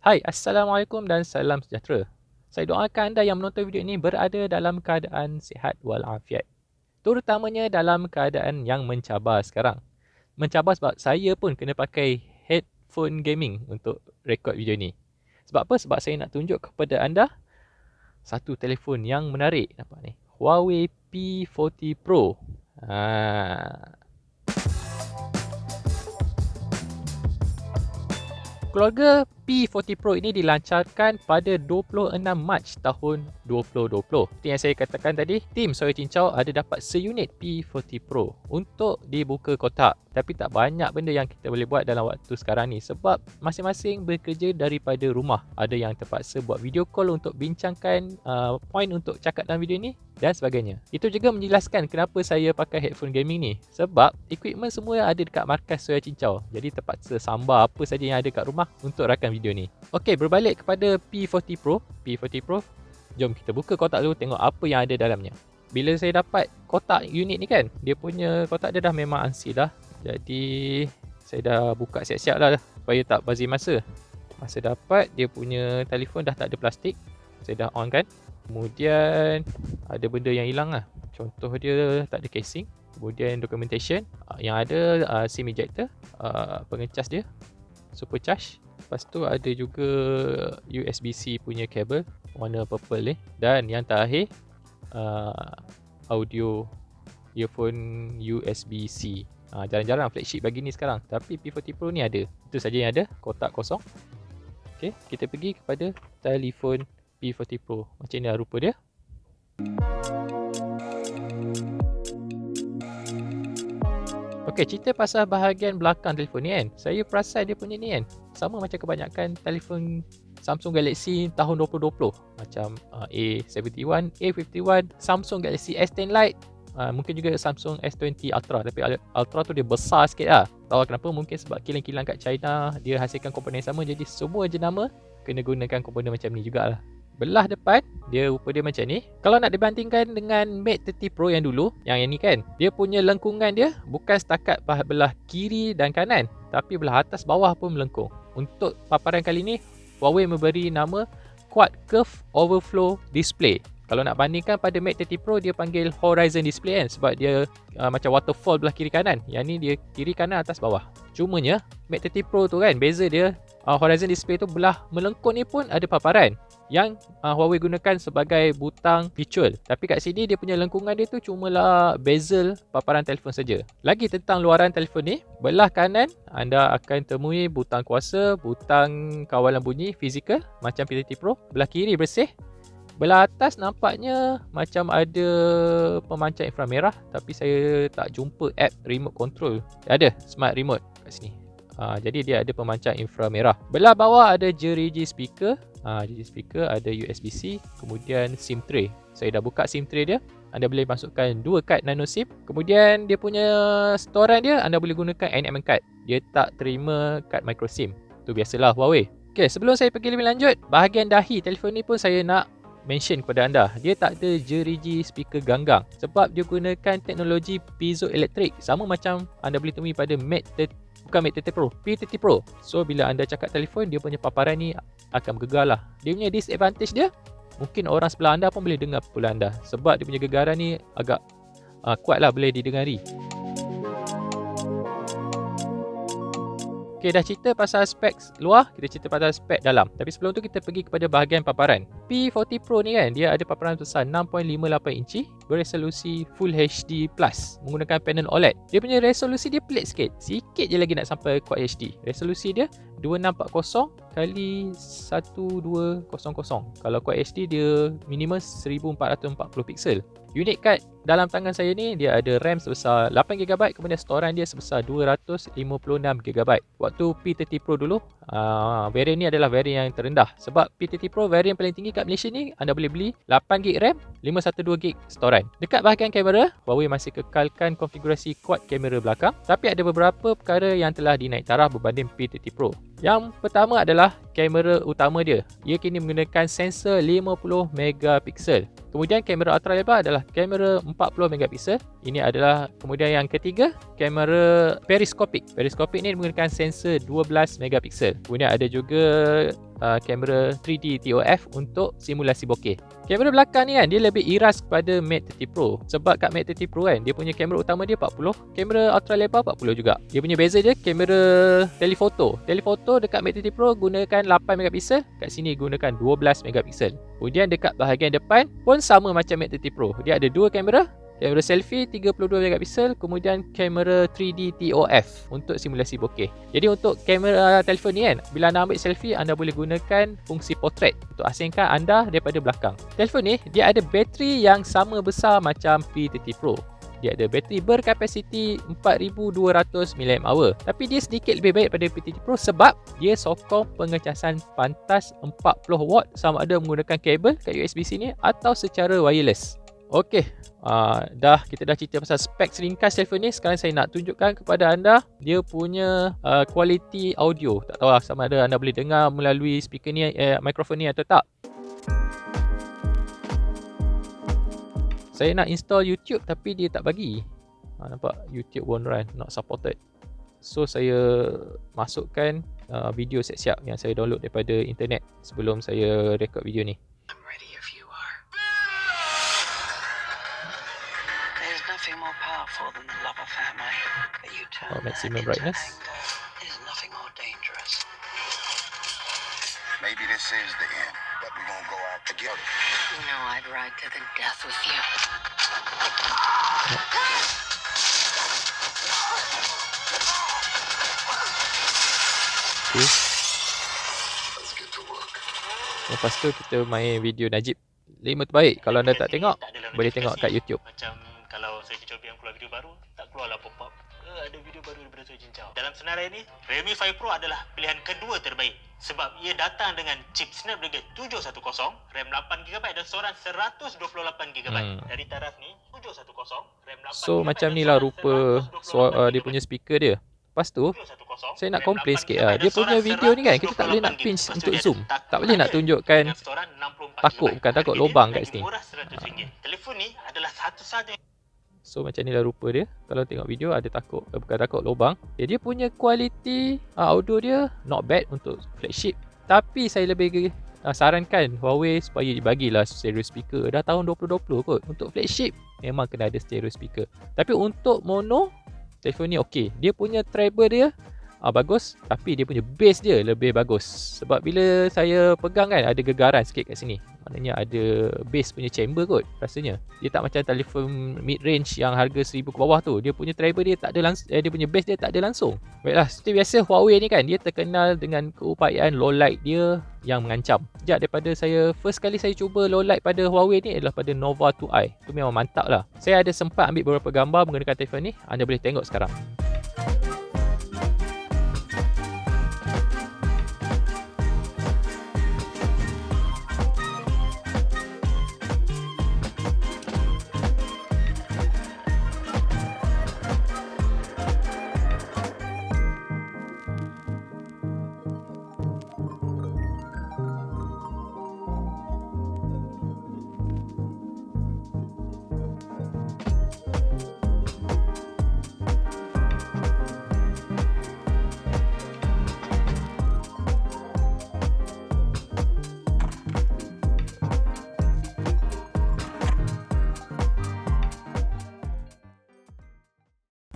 Hai, Assalamualaikum dan salam sejahtera. Saya doakan anda yang menonton video ini berada dalam keadaan sihat walafiat. Terutamanya dalam keadaan yang mencabar sekarang. Mencabar sebab saya pun kena pakai headphone gaming untuk rekod video ni. Sebab apa? Sebab saya nak tunjuk kepada anda satu telefon yang menarik. Nampak ni? Huawei P40 Pro. Keluarga P40 Pro ini dilancarkan pada 26 Mac tahun 2020. Seperti yang saya katakan tadi, tim SoyaCincau ada dapat seunit P40 Pro untuk dibuka kotak. Tapi tak banyak benda yang kita boleh buat dalam waktu sekarang ni sebab masing-masing bekerja daripada rumah. Ada yang terpaksa buat video call untuk bincangkan point untuk cakap dalam video ni dan sebagainya. Itu juga menjelaskan kenapa saya pakai headphone gaming ni. Sebab equipment semua ada dekat markas SoyaCincau. Jadi terpaksa sambar apa saja yang ada kat rumah untuk rakam video ni. Okey, berbalik kepada P40 Pro. P40 Pro, jom kita buka kotak dulu tengok apa yang ada dalamnya. Bila saya dapat kotak unit ni kan, dia punya kotak dia dah memang ansi dah. Jadi saya dah buka siap-siap lah supaya tak bazir masa. Masa dapat dia punya telefon dah tak ada plastik. Saya dah on kan. Kemudian ada benda yang hilang lah. Contoh dia tak ada casing. Kemudian documentation. Yang ada SIM ejector, pengecas dia, supercharge. Lepas tu ada juga USB-C punya kabel warna purple ni. Dan yang terakhir audio earphone USB-C. Jarang-jarang flagship bagi ni sekarang. Tapi P40 Pro ni ada. Itu saja yang ada, kotak kosong. Okay, kita pergi kepada telefon P40 Pro. Macam ni rupa dia. Okey, cerita pasal bahagian belakang telefon ni kan. Saya perasan dia punya ni kan, sama macam kebanyakan telefon Samsung Galaxy tahun 2020. Macam A71, A51, Samsung Galaxy S10 Lite, mungkin juga Samsung S20 Ultra. Tapi Ultra tu dia besar sikit lah. Tahu kenapa? Mungkin sebab kilang-kilang kat China dia hasilkan komponen yang sama. Jadi semua jenama kena gunakan komponen macam ni jugalah. Belah depan dia rupa dia macam ni. Kalau nak dibandingkan dengan Mate 30 Pro yang dulu, yang ni kan, dia punya lengkungan dia bukan setakat belah kiri dan kanan, tapi belah atas bawah pun melengkung. Untuk paparan kali ni, Huawei memberi nama Quad Curve Overflow Display. Kalau nak bandingkan pada Mate 30 Pro, dia panggil Horizon Display kan, sebab dia macam waterfall belah kiri kanan. Yang ni dia kiri kanan atas bawah. Cumanya Mate 30 Pro tu kan, beza dia Horizon Display tu belah melengkung ni pun ada paparan yang Huawei gunakan sebagai butang virtual. Tapi kat sini dia punya lengkungan dia tu cumalah bezel paparan telefon saja. Lagi tentang luaran telefon ni, belah kanan anda akan temui butang kuasa, butang kawalan bunyi fizikal macam P30 Pro. Belah kiri bersih. Belah atas nampaknya macam ada pemancar inframerah, tapi saya tak jumpa app remote control. Ada smart remote kat sini. Jadi dia ada pemancar inframerah. Belah bawah ada jeriji speaker. Jeriji speaker, ada USB-C, kemudian SIM tray. Saya dah buka SIM tray dia. Anda boleh masukkan 2 kad nano SIM. Kemudian dia punya storan dia, anda boleh gunakan NMN card. Dia tak terima kad micro SIM. Tu biasalah Huawei. Okey, sebelum saya pergi lebih lanjut, bahagian dahi telefon ni pun saya nak mention kepada anda. Dia tak ada jeriji speaker ganggang sebab dia gunakan teknologi piezoelektrik, sama macam anda boleh temui pada bukan Mate 30 Pro, P30 Pro. So bila anda cakap telefon, dia punya paparan ni akan bergegar lah. Dia punya disadvantage dia, mungkin orang sebelah anda pun boleh dengar pukulan anda sebab dia punya gegaran ni agak kuat lah, boleh didengari. Okay, dah cerita pasal spek luar, kita cerita pasal spek dalam. Tapi sebelum tu kita pergi kepada bahagian paparan. P40 Pro ni kan, dia ada paparan besar 6.58 inci beresolusi Full HD Plus menggunakan panel OLED. Dia punya resolusi dia pelik sikit. Sikit je lagi nak sampai Quad HD. Resolusi dia 2640 x 1200. Kalau Quad HD dia minimum 1440 pixel. Unit card dalam tangan saya ni, dia ada RAM sebesar 8GB, kemudian storan dia sebesar 256GB. Waktu P30 Pro dulu, varian ni adalah varian yang terendah. Sebab P30 Pro varian paling tinggi kat Malaysia ni, anda boleh beli 8GB RAM, 512GB storan. Dekat bahagian kamera, Huawei masih kekalkan konfigurasi quad kamera belakang, tapi ada beberapa perkara yang telah dinaik taraf berbanding P30 Pro. Yang pertama adalah kamera utama dia. Ia kini menggunakan sensor 50MP. Kemudian kamera ultra lebar adalah kamera 40MP. Ini adalah kemudian yang ketiga, kamera periskopik. Periskopik ni menggunakan sensor 12MP. Kemudian ada juga kamera 3D TOF untuk simulasi bokeh. Kamera belakang ni kan, dia lebih iras kepada Mate 30 Pro. Sebab kat Mate 30 Pro kan, dia punya kamera utama dia 40, kamera ultra lebar 40 juga. Dia punya beza dia, kamera telefoto. Telefoto dekat Mate 30 Pro gunakan 8 megapiksel, kat sini gunakan 12 megapiksel. Kemudian dekat bahagian depan pun sama macam Mate 30 Pro. Dia ada dua kamera. Kamera selfie 32 megapiksel, kemudian kamera 3D TOF untuk simulasi bokeh. Jadi untuk kamera telefon ni kan, bila anda ambil selfie, anda boleh gunakan fungsi portrait untuk asingkan anda daripada belakang. Telefon ni dia ada bateri yang sama besar macam P30 Pro. Dia ada bateri berkapasiti 4200 mAh. Tapi dia sedikit lebih baik pada P30 Pro sebab dia sokong pengecasan pantas 40 watt sama ada menggunakan kabel kat USB-C ni atau secara wireless. Okey, kita dah cerita pasal spek ringkas telefon ni. Sekarang saya nak tunjukkan kepada anda dia punya kualiti audio. Tak tahu lah sama ada anda boleh dengar melalui speaker ni, mikrofon ni atau tak. Saya nak install YouTube tapi dia tak bagi. Nampak YouTube won't run, not supported. So saya masukkan video siap-siap yang saya download daripada internet sebelum saya record video ni. Maximum brightness. Maybe this is the end, but we're gonna go out together. You know I'd ride to the death with you. Okay. Lepas tu kita main video Najib 5 terbaik. Kalau anda tak tengok, boleh tengok kat YouTube. Macam kalau SoyaCincau yang keluar video baru, tak keluarlah pop-up. Ada video baru daripada SoyaCincau. Dalam senarai ini, Realme 5 Pro adalah pilihan kedua terbaik sebab ia datang dengan chip Snapdragon 710, RAM 8GB dan storan 128GB. Dari taraf ni 710, RAM 8GB. So macam ni lah rupa dia punya speaker dia. Lepas tu, saya nak komplain sikit lah. Dia punya video ni kan, kita tak boleh nak pinch untuk zoom. Tak boleh nak tunjukkan takut lubang kat sini. Telefon ni adalah satu-satunya. So macam ni lah rupa dia. Kalau tengok video ada bukan takut lubang. Dia punya kualiti audio dia not bad untuk flagship. Tapi saya lebih sarankan Huawei supaya bagilah stereo speaker. Dah tahun 2020 kot. Untuk flagship memang kena ada stereo speaker. Tapi untuk mono, telefon ni okey. Dia punya treble dia bagus, tapi dia punya bass dia lebih bagus. Sebab bila saya pegang kan, ada gegaran sikit kat sini. Maknanya ada bass punya chamber kot rasanya. Dia tak macam telefon mid range yang harga 1000 ke bawah tu. Dia punya treble dia tak ada dia punya bass dia tak ada langsung. Baiklah, seperti biasa Huawei ni kan, dia terkenal dengan keupayaan low light dia yang mengancam. Sejak daripada first kali saya cuba low light pada Huawei ni adalah pada Nova 2i. Tu memang mantap lah. Saya ada sempat ambil beberapa gambar menggunakan telefon ni. Anda boleh tengok sekarang.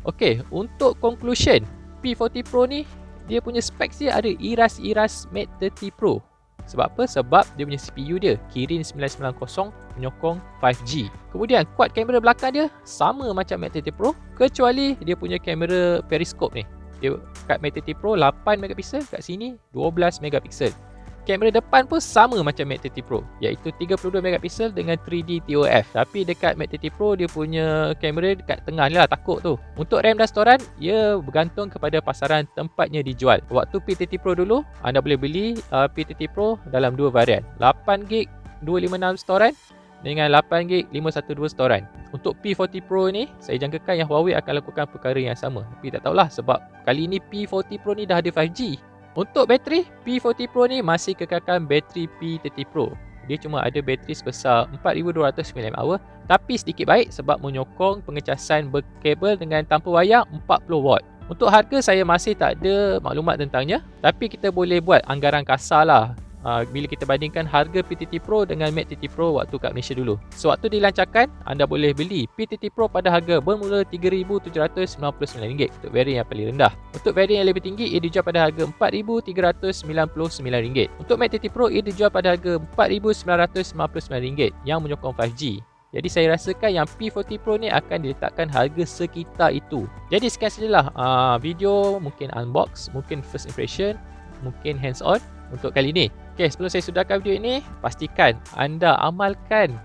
Okey, untuk conclusion, P40 Pro ni dia punya spek dia ada iras-iras Mate 30 Pro. Sebab apa? Sebab dia punya CPU dia Kirin 990 menyokong 5G. Kemudian quad kamera belakang dia sama macam Mate 30 Pro kecuali dia punya kamera periscope ni. Dia kat Mate 30 Pro 8 megapiksel, kat sini 12 megapiksel. Kamera depan pun sama macam Mate 30 Pro, iaitu 32 megapiksel dengan 3D TOF. Tapi dekat Mate 30 Pro dia punya kamera dekat tengah ni lah, takut tu. Untuk RAM dan storan, ia bergantung kepada pasaran tempatnya dijual. Waktu P30 Pro dulu, anda boleh beli P30 Pro dalam dua varian, 8GB 256 storan dengan 8GB 512 storan. Untuk P40 Pro ni, saya jangkakan yang Huawei akan lakukan perkara yang sama. Tapi tak tahulah sebab kali ni P40 Pro ni dah ada 5G. Untuk bateri, P40 Pro ni masih kekalkan bateri P30 Pro. Dia cuma ada bateri sebesar 4200 mAh, tapi sedikit baik sebab menyokong pengecasan berkabel dengan tanpa wayar 40 watt. Untuk harga saya masih tak ada maklumat tentangnya, tapi kita boleh buat anggaran kasar lah. bila kita bandingkan harga P40 Pro dengan Mate 30 Pro waktu kat Malaysia dulu. Sewaktu dilancarkan, anda boleh beli P40 Pro pada harga bermula RM3,799 untuk varian yang paling rendah. Untuk varian yang lebih tinggi, ia dijual pada harga RM4,399. Untuk Mate 30 Pro, ia dijual pada harga RM4,999 yang menyokong 5G. Jadi saya rasakan yang P40 Pro ni akan diletakkan harga sekitar itu. Jadi sekian sajalah video, mungkin unbox, mungkin first impression, mungkin hands on untuk kali ini. Okay, sebelum saya sudahkan video ini, pastikan anda amalkan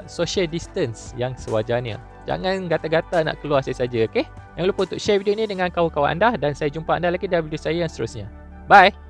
social distance yang sewajarnya. Jangan gata-gata nak keluar saja, okay? Jangan lupa untuk share video ini dengan kawan-kawan anda dan saya jumpa anda lagi dalam video saya yang seterusnya. Bye!